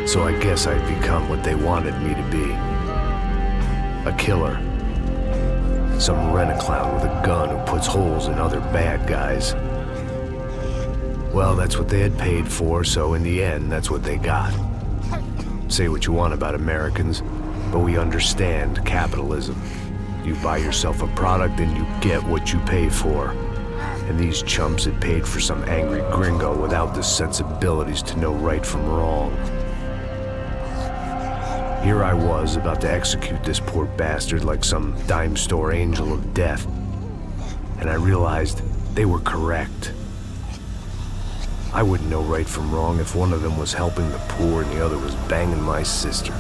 So I guess I'd become what they wanted me to be. A killer. Some rent-a-clown with a gun who puts holes in other bad guys. Well, that's what they had paid for, so in the end, that's what they got. Say what you want about Americans, but we understand capitalism. You buy yourself a product and you get what you pay for. And these chumps had paid for some angry gringo without the sensibilities to know right from wrong. Here I was, about to execute this poor bastard like some dime store angel of death. And I realized they were correct. I wouldn't know right from wrong if one of them was helping the poor and the other was banging my sister.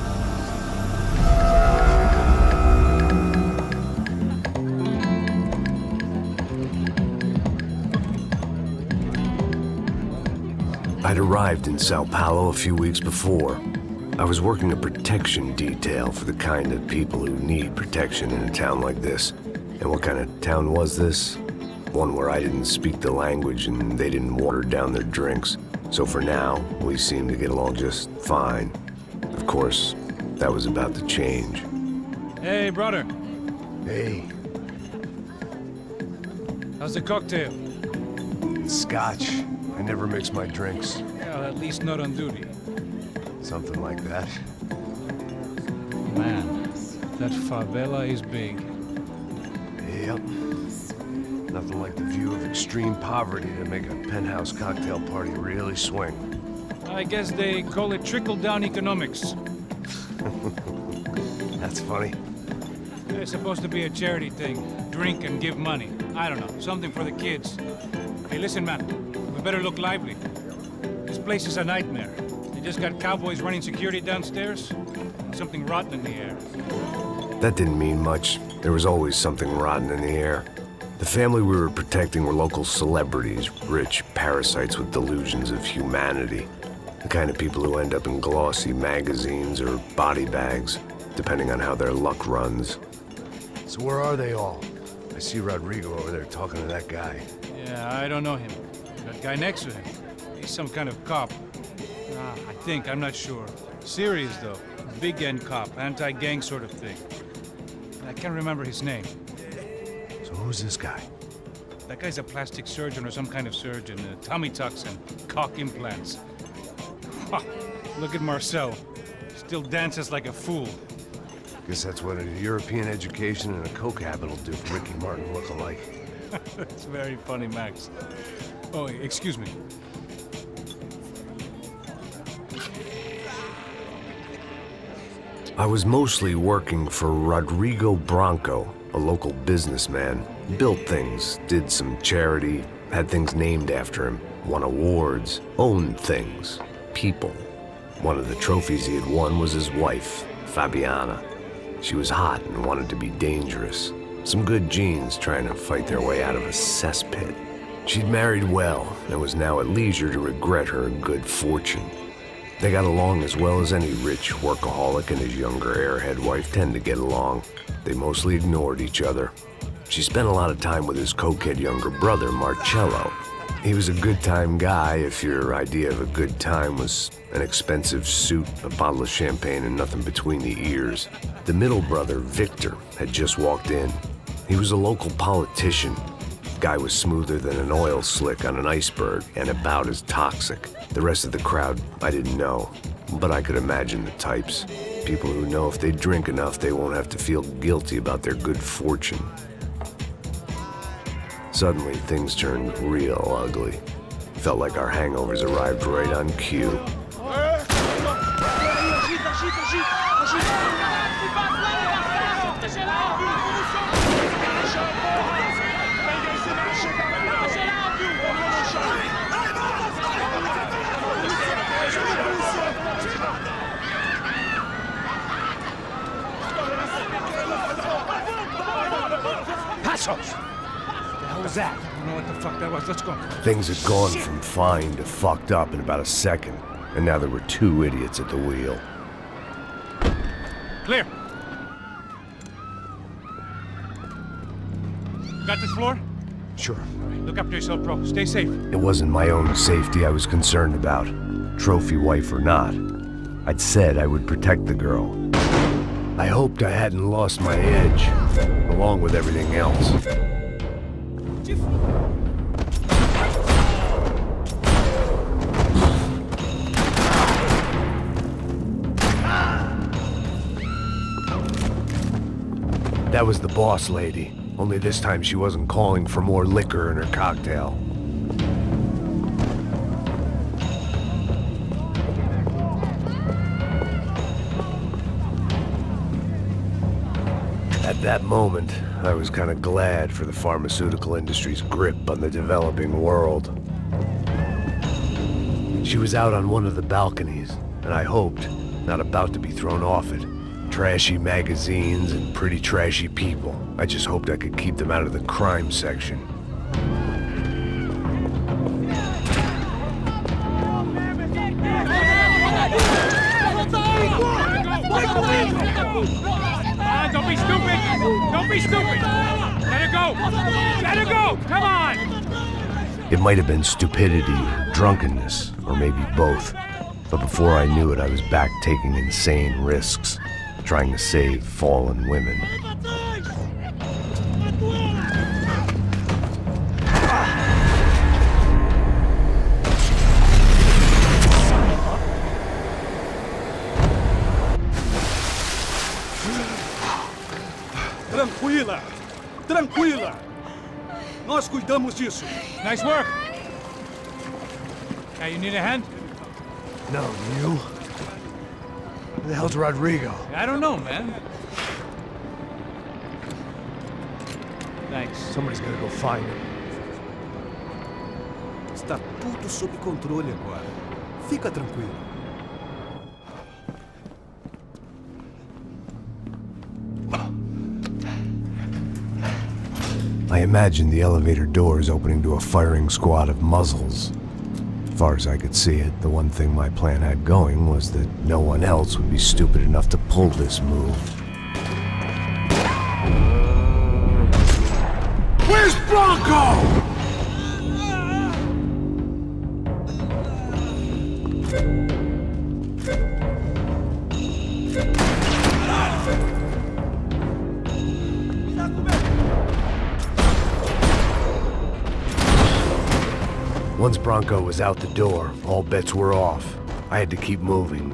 I'd arrived in Sao Paulo a few weeks before. I was working a protection detail for the kind of people who need protection in a town like this. And what kind of town was this? One where I didn't speak the language and they didn't water down their drinks. So for now, we seemed to get along just fine. Of course, that was about to change. Hey, brother. Hey. How's the cocktail? Scotch. I never mix my drinks. Well, at least not on duty. Something like that. Man, that favela is big. Yep. Nothing like the view of extreme poverty to make a penthouse cocktail party really swing. I guess they call it trickle-down economics. That's funny. It's supposed to be a charity thing. Drink and give money. I don't know, something for the kids. Hey, listen, man. We better look lively. This place is a nightmare. They just got cowboys running security downstairs. And something rotten in the air. That didn't mean much. There was always something rotten in the air. The family we were protecting were local celebrities, rich parasites with delusions of humanity. The kind of people who end up in glossy magazines or body bags, depending on how their luck runs. So where are they all? I see Rodrigo over there talking to that guy. Yeah, I don't know him. That guy next to him. He's some kind of cop. I think, I'm not sure. Serious, though. Big end cop, anti-gang sort of thing. I can't remember his name. So who's this guy? That guy's a plastic surgeon or some kind of surgeon. Tummy tucks and cock implants. Ha! Look at Marcel. Still dances like a fool. Guess that's what a European education and a coke habit will do for Ricky Martin look-alike. That's very funny, Max. Oh, excuse me. I was mostly working for Rodrigo Branco, a local businessman. Built things, did some charity, had things named after him, won awards, owned things, people. One of the trophies he had won was his wife, Fabiana. She was hot and wanted to be dangerous. Some good genes trying to fight their way out of a cesspit. She'd married well and was now at leisure to regret her good fortune. They got along as well as any rich workaholic and his younger airhead wife tend to get along. They mostly ignored each other. She spent a lot of time with his cokehead younger brother, Marcello. He was a good-time guy if your idea of a good time was an expensive suit, a bottle of champagne, and nothing between the ears. The middle brother, Victor, had just walked in. He was a local politician. Guy was smoother than an oil slick on an iceberg and about as toxic. The rest of the crowd, I didn't know, but I could imagine the types. People who know if they drink enough, they won't have to feel guilty about their good fortune. Suddenly, things turned real ugly. Felt like our hangovers arrived right on cue. Passos! What was that? I don't know what the fuck that was. Let's go. Things had gone from fine to fucked up in about a second, and now there were two idiots at the wheel. Clear. Got this floor? Sure. All right, look after yourself, bro. Stay safe. It wasn't my own safety I was concerned about, trophy wife or not. I'd said I would protect the girl. I hoped I hadn't lost my edge, along with everything else. That was the boss lady, only this time she wasn't calling for more liquor in her cocktail. At that moment, I was kind of glad for the pharmaceutical industry's grip on the developing world. She was out on one of the balconies, and I hoped, not about to be thrown off it. Trashy magazines and pretty trashy people. I just hoped I could keep them out of the crime section. Don't be stupid! Don't be stupid! Let her go! Let her go! Come on! It might have been stupidity or drunkenness, or maybe both. But before I knew it, I was back taking insane risks, trying to save fallen women. Tranquila! Tranquila! Nós cuidamos disso. Nice work! Hey, you need a hand? No, you? Where the hell's Rodrigo? I don't know, man. Thanks. Somebody's gotta go find him. Está tudo sob controle agora. Fica tranquilo. I imagined the elevator doors opening to a firing squad of muzzles. As far as I could see it, the one thing my plan had going was that no one else would be stupid enough to pull this move. Where's Bronco? Once Bronco was out the door, all bets were off. I had to keep moving.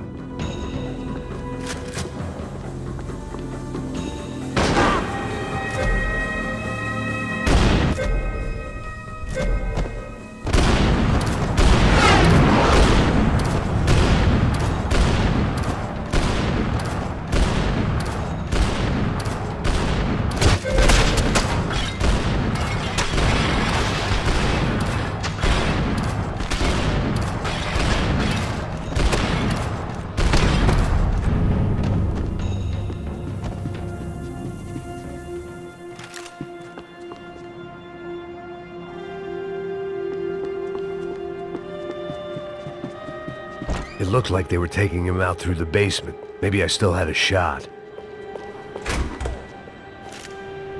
It looked like they were taking him out through the basement. Maybe I still had a shot.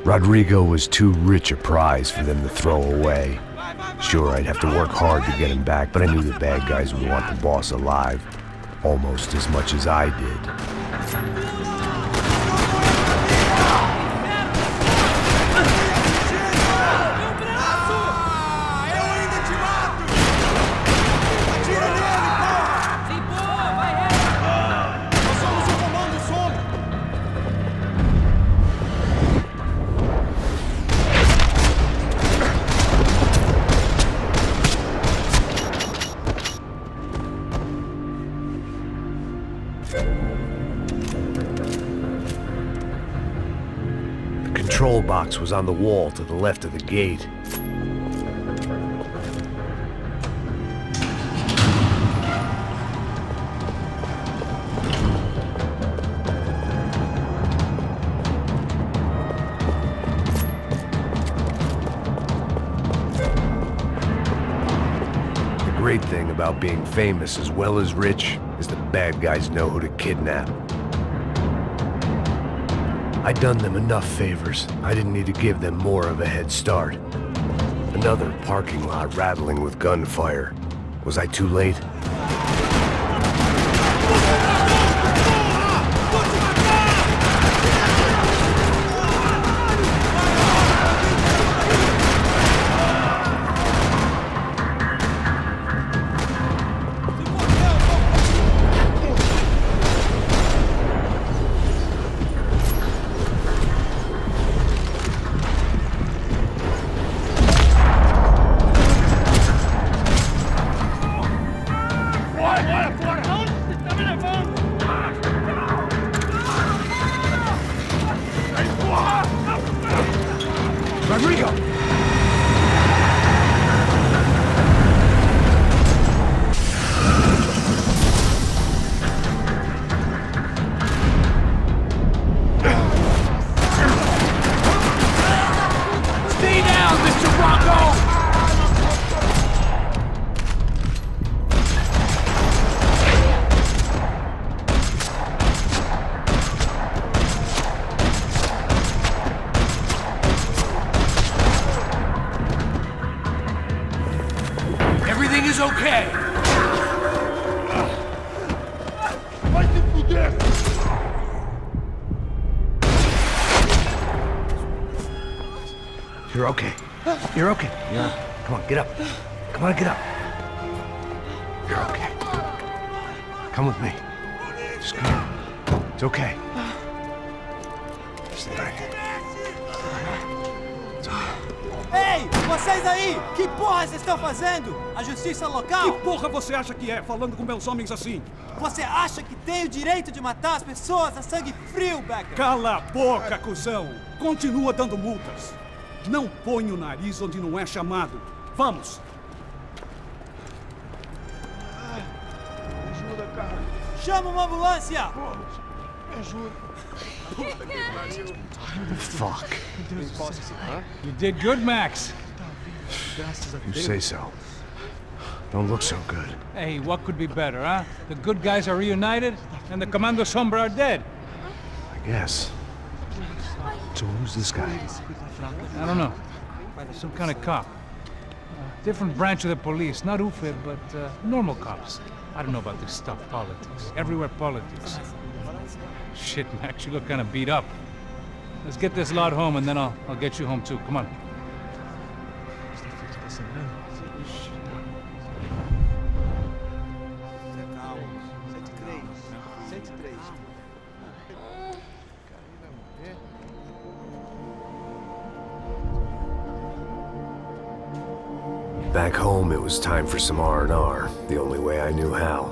Rodrigo was too rich a prize for them to throw away. Sure, I'd have to work hard to get him back, but I knew the bad guys would want the boss alive, almost as much as I did. The control box was on the wall to the left of the gate. The great thing about being famous as well as rich is the bad guys know who to kidnap. I'd done them enough favors. I didn't need to give them more of a head start. Another parking lot rattling with gunfire. Was I too late? Vai se fuder! You're okay. You're okay. Yeah. Come on, get up. Come on, get up. You're okay. Come with me. Just come here. It's okay. Stay right here. Ei, vocês aí! Que porra vocês estão fazendo? A justiça local? Que porra você acha que é, falando com meus homens assim? Você acha que tem o direito de matar as pessoas a sangue frio, Becker? Cala a boca, cuzão! Continua dando multas. Não põe o nariz onde não é chamado. Vamos! Ajuda, cara. Chama uma ambulância! Me ajuda. Puta que pariu. Fuck. You did good, Max. You say so. Don't look so good. Hey, what could be better, huh? The good guys are reunited, and the Commando Sombra are dead. I guess. So who's this guy? I don't know. Some kind of cop. Different branch of the police. Not UFE, but normal cops. I don't know about this stuff, politics. Everywhere politics. Shit, Max, you look kind of beat up. Let's get this lot home, and then I'll get you home too. Come on. Back home, it was time for some R&R, the only way I knew how.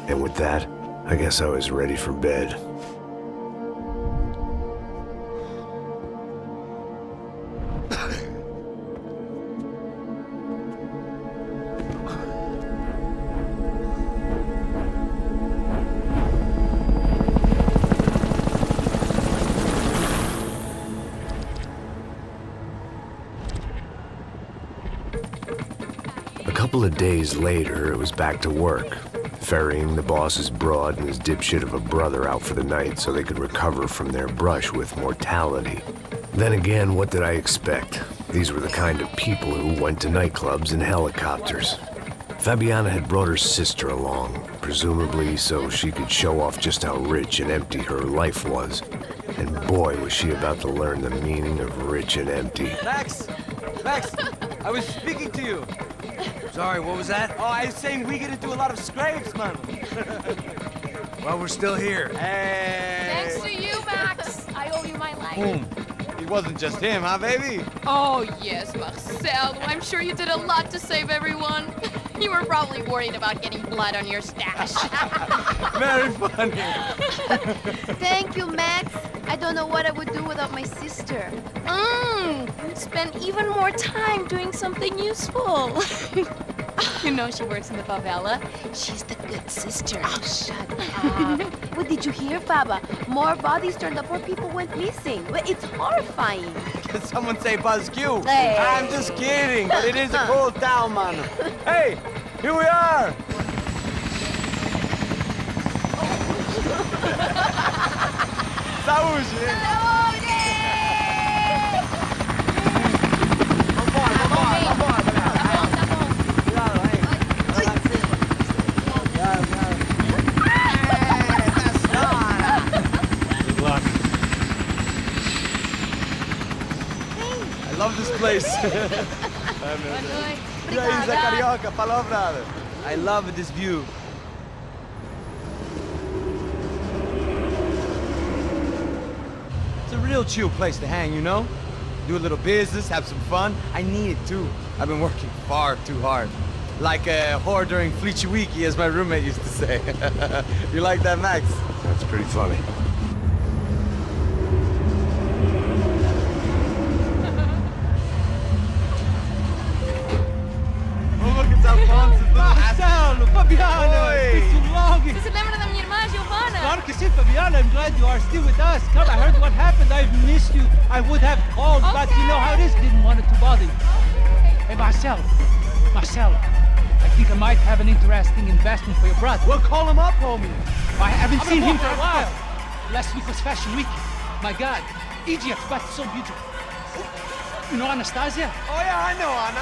And with that, I guess I was ready for bed. A couple of days later, it was back to work. Ferrying the boss's broad and his dipshit of a brother out for the night so they could recover from their brush with mortality. Then again, what did I expect? These were the kind of people who went to nightclubs in helicopters. Fabiana had brought her sister along, presumably so she could show off just how rich and empty her life was. And boy, was she about to learn the meaning of rich and empty. Max! Max! I was speaking to you! Sorry, what was that? Oh, I was saying we get into a lot of scrapes, man. Well, we're still here. Hey! Thanks to you, Max. I owe you my life. Boom. It wasn't just him, huh, baby? Oh, yes, Marcel. I'm sure you did a lot to save everyone. You were probably worried about getting blood on your stash. Very funny. Thank you, Max. I don't know what I would do without my sister. Spend even more time doing something useful. You know she works in the favela. She's the good sister. Oh, shut up. What did you hear, Faba? More bodies turned up where people went missing. It's horrifying. Did someone say Buzz Q? Hey. I'm just kidding, but it is a cool town, man. Hey, here we are. Saúde! I love this place. E aí, Zé Carioca, palavra. I love this view. It's a real chill place to hang, you know? Do a little business, have some fun. I need it too. I've been working far too hard. Like a whore during Fleechy Weeky, as my roommate used to say. You like that, Max? That's pretty funny. Oh, look at that Fonz's little Marcelo, Fabiana, Oi. isso logo. Você se lembra da minha irmã, Giovanna? que c'est, Fabiola. I'm glad you are still with us. Come, I heard what happened. I've missed you. I would have called, but you know how it is. Didn't want it to bother you. Hey, Marcel. Marcel, I think I might have an interesting investment for your brother. Well, call him up, homie. I haven't seen him for a while. Last week was Fashion Week. My God, Egypt, but so beautiful. You know Anastasia? Oh, yeah, I know Anna.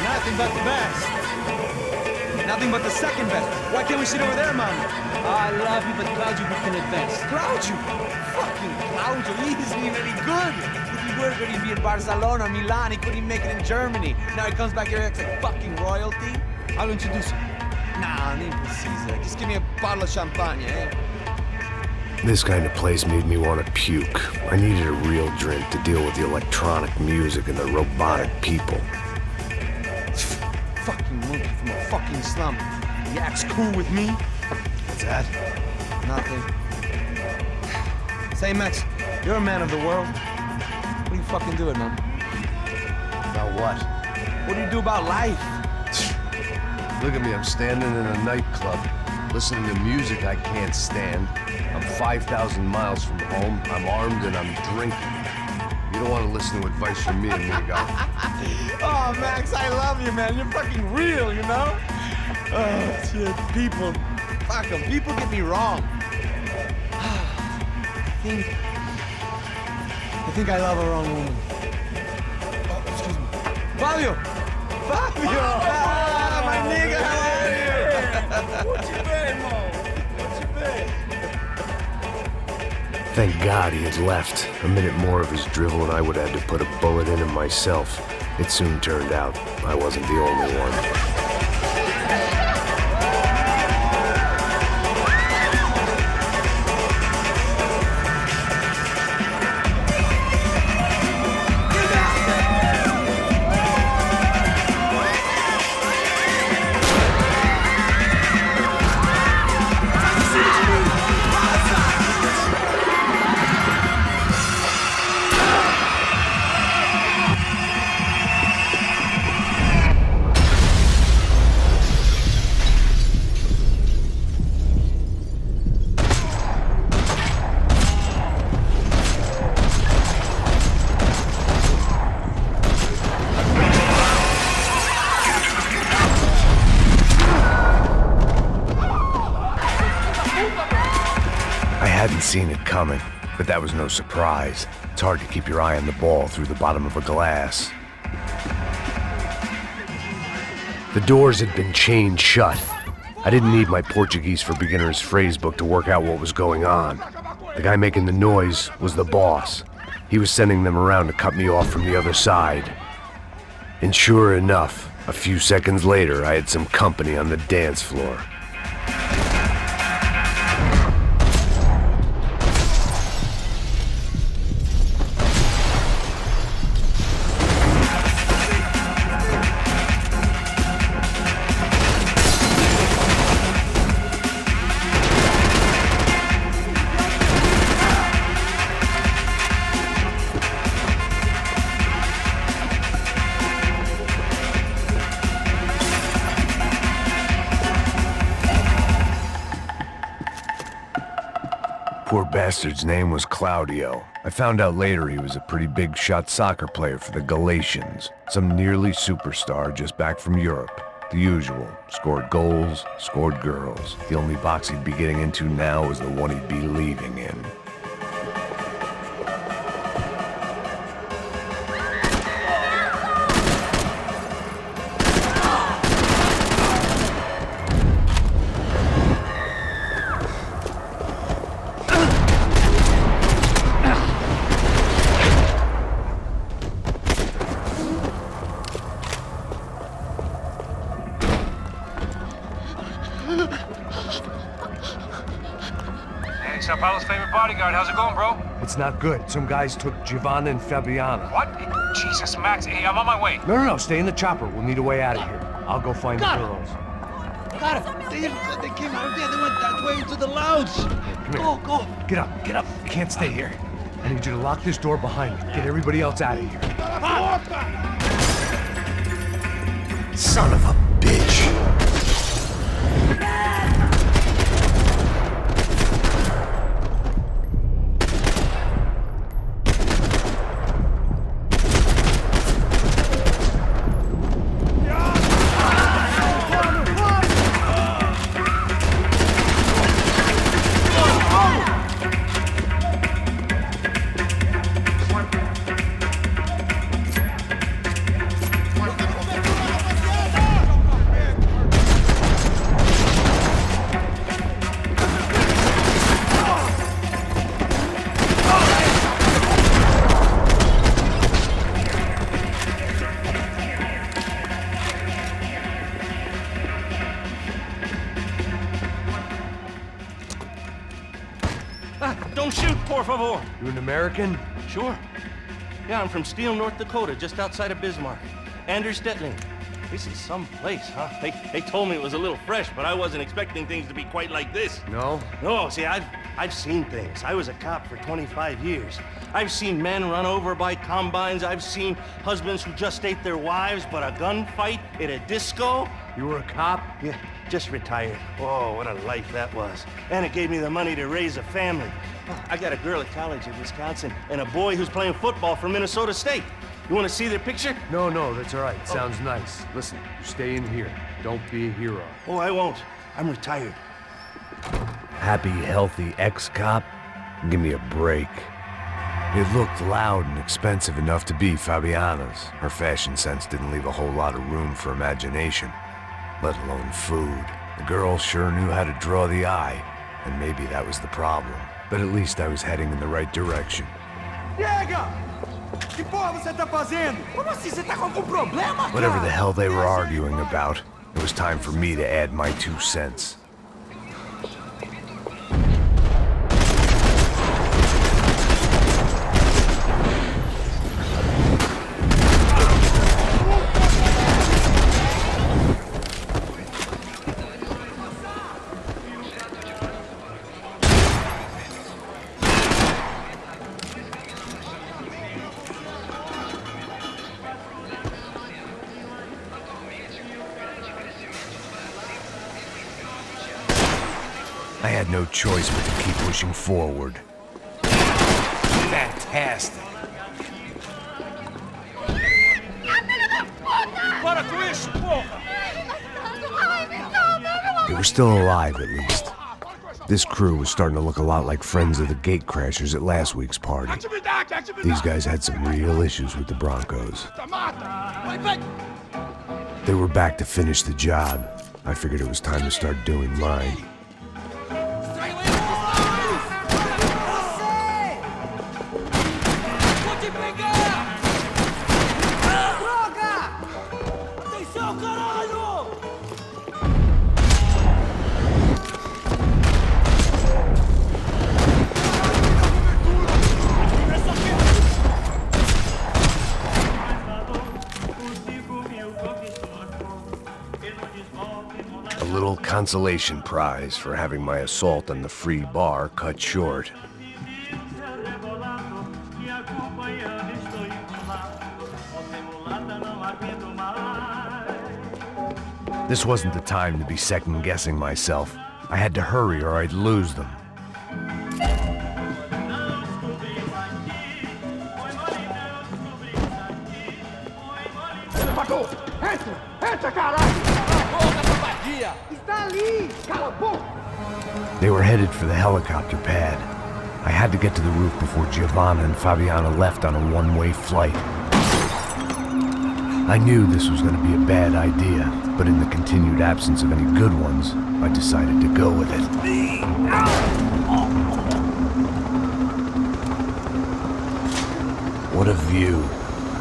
Nothing but the best. Nothing but the second best. Why can't we sit over there, man? I love you, but Claudio, we can advance. Claudio? Fucking Claudio, he isn't even any good. If he were good, he'd be in Barcelona, Milan, he couldn't make it in Germany. Now he comes back here, acts like fucking royalty. I'll introduce you. Nah, nem precisa. Just give me a bottle of champagne, eh? This kind of place made me want to puke. I needed a real drink to deal with the electronic music and the robotic people. Fucking monkey from a fucking slum. He acts cool with me. What's that? Nothing. Say, Max, you're a man of the world. What are you fucking doing, man? About what? What do you do about life? Look at me, I'm standing in a nightclub, listening to music I can't stand. I'm 5,000 miles from home, I'm armed, and I'm drinking. You don't want to listen to advice from me, amigo. Oh, Max, I love you, man. You're fucking real, you know? Oh, shit. People. Fuck them. People get me wrong. I think I love a wrong woman. Oh, excuse me. Fabio! Fabio! Ah, my nigga, how are you? What you been, Mo? What you been? Thank God he had left. A minute more of his drivel and I would have had to put a bullet in him myself. It soon turned out I wasn't the only one. I hadn't seen it coming, but that was no surprise. It's hard to keep your eye on the ball through the bottom of a glass. The doors had been chained shut. I didn't need my Portuguese for Beginners phrase book to work out what was going on. The guy making the noise was the boss. He was sending them around to cut me off from the other side. And sure enough, a few seconds later, I had some company on the dance floor. Poor bastard's name was Claudio. I found out later he was a pretty big-shot soccer player for the Galatians, some nearly superstar just back from Europe. The usual. Scored goals, scored girls. The only box he'd be getting into now was the one he'd be leaving in. Sao Paulo's favorite bodyguard. How's it going, bro? It's not good. Some guys took Giovanna and Fabiana. What? Jesus, Max. Hey, I'm on my way. No, stay in the chopper. We'll need a way out of here. I'll go find the girls. Got it. They came out of there. They went that way into the lounge. Go. Get up. You can't stay here. I need you to lock this door behind me. Get everybody else out of here. Son of a bitch! Don't shoot, por favor. You an American? Sure. Yeah, I'm from Steele, North Dakota, just outside of Bismarck. Andrew Stetling. This is some place, huh? They told me it was a little fresh, but I wasn't expecting things to be quite like this. No? No, see, I've seen things. I was a cop for 25 years. I've seen men run over by combines. I've seen husbands who just ate their wives, but a gunfight at a disco. You were a cop? Yeah, just retired. Oh, what a life that was. And it gave me the money to raise a family. I got a girl at college in Wisconsin and a boy who's playing football for Minnesota State. You want to see their picture? No, that's all right. Sounds nice. Listen, you stay in here. Don't be a hero. Oh, I won't. I'm retired. Happy, healthy ex-cop? Give me a break. It looked loud and expensive enough to be Fabiana's. Her fashion sense didn't leave a whole lot of room for imagination, let alone food. The girl sure knew how to draw the eye, and maybe that was the problem. But at least I was heading in the right direction. Chega! Que porra você tá fazendo? Como assim? Você tá com algum problema, cara? Whatever the hell they were arguing about, it was time for me to add my 2 cents. I had no choice but to keep pushing forward. Fantastic. They were still alive, at least. This crew was starting to look a lot like friends of the gatecrashers at last week's party. These guys had some real issues with the Broncos. They were back to finish the job. I figured it was time to start doing mine. A little consolation prize for having my assault on the free bar cut short. This wasn't the time to be second-guessing myself. I had to hurry or I'd lose them. Entra, caralho! They were headed for the helicopter pad. I had to get to the roof before Giovanna and Fabiana left on a one-way flight. I knew this was going to be a bad idea, but in the continued absence of any good ones, I decided to go with it. What a view.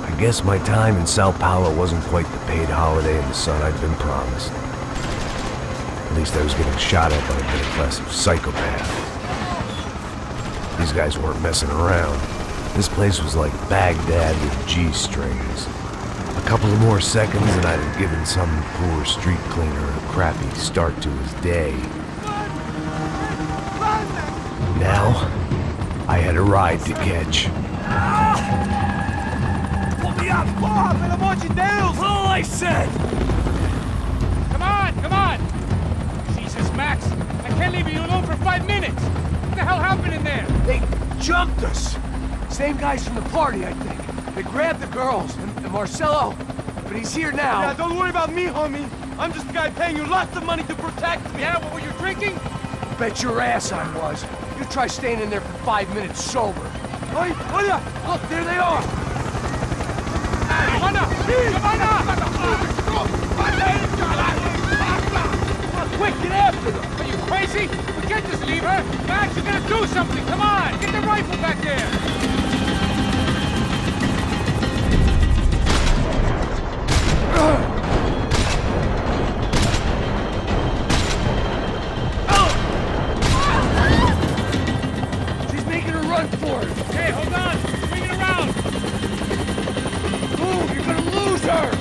I guess my time in Sao Paulo wasn't quite the paid holiday in the sun I'd been promised. At least I was getting shot at by a middle-class psychopath. These guys weren't messing around. This place was like Baghdad with G-strings. A couple of more seconds and I'd have given some poor street cleaner a crappy start to his day. Now, I had a ride to catch. Pull me up! I'm watching Dales! All I said! Come on, come on! Jesus, Max, I can't leave you alone for 5 minutes! What the hell happened in there? They jumped us. Same guys from the party, I think. They grabbed the girls and Marcelo, but he's here now. Yeah, don't worry about me, homie. I'm just a guy paying you lots of money to protect me. Yeah, what were you drinking? Bet your ass I was. You try staying in there for 5 minutes sober. Hey, Oya! Look, there they are. Quick, get after them! Are you crazy? We can't just leave her! Max, you gotta do something! Come on! Get the rifle back there! She's making a run for it. Hey, hold on! Bring it around! Move, you're gonna lose her!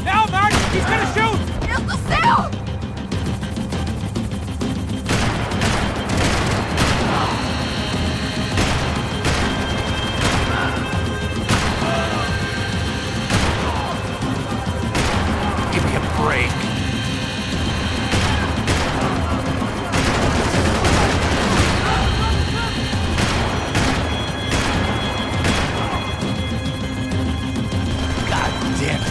Now, Max! He's gonna shoot! Eu do céu! Give me a break. God damn it.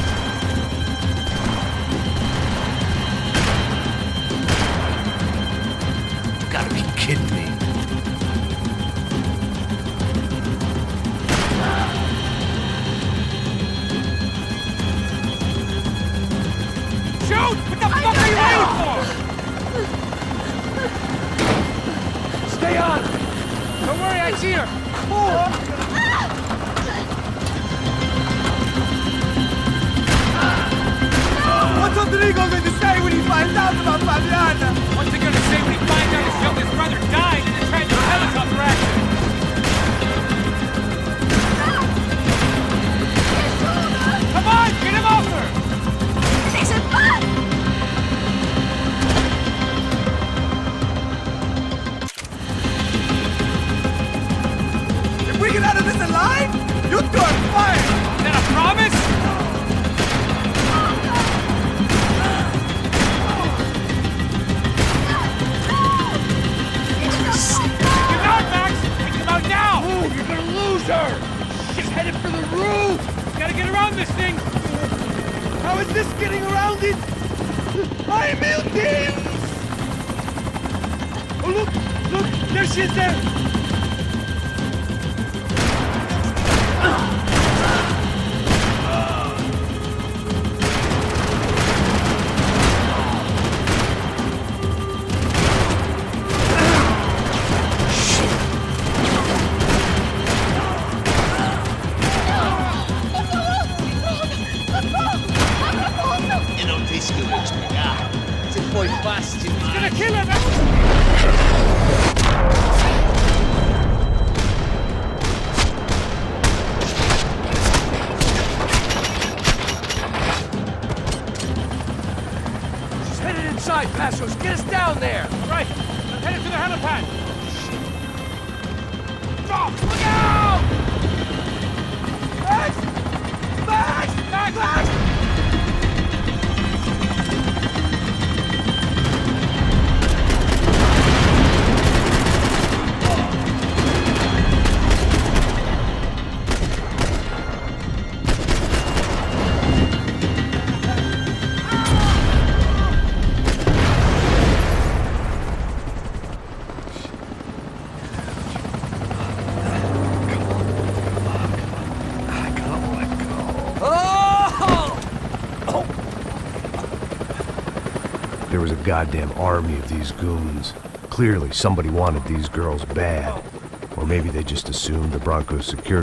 You gotta be kidding me. Shoot! What the fuck are you waiting for? Stay on! Don't worry, I see her! What's Rodrigo going to say when he finds out about Fabiana? What's he gonna say when he finds out his youngest brother died in a tragic helicopter accident? Come on, get him off her! Deixa paz! If we get out of this alive, you two are fine! Is that a promise? Get out, Max! Take him out now! Move, you're gonna lose her! She's headed for the roof! Gotta get around this thing! How is this getting around it? I'm melting! Oh, look! Look! There she is there! Eu não te escolhi explicar. Se foi fácil He's demais. gonna kill her! Max! She's headed inside, Passos. Get us down there! All right, I'm headed to the helipad! Drop! Look out! Max! Max! Max! Max! there was a goddamn army of these goons. Clearly, somebody wanted these girls bad. Or maybe they just assumed the Bronco's security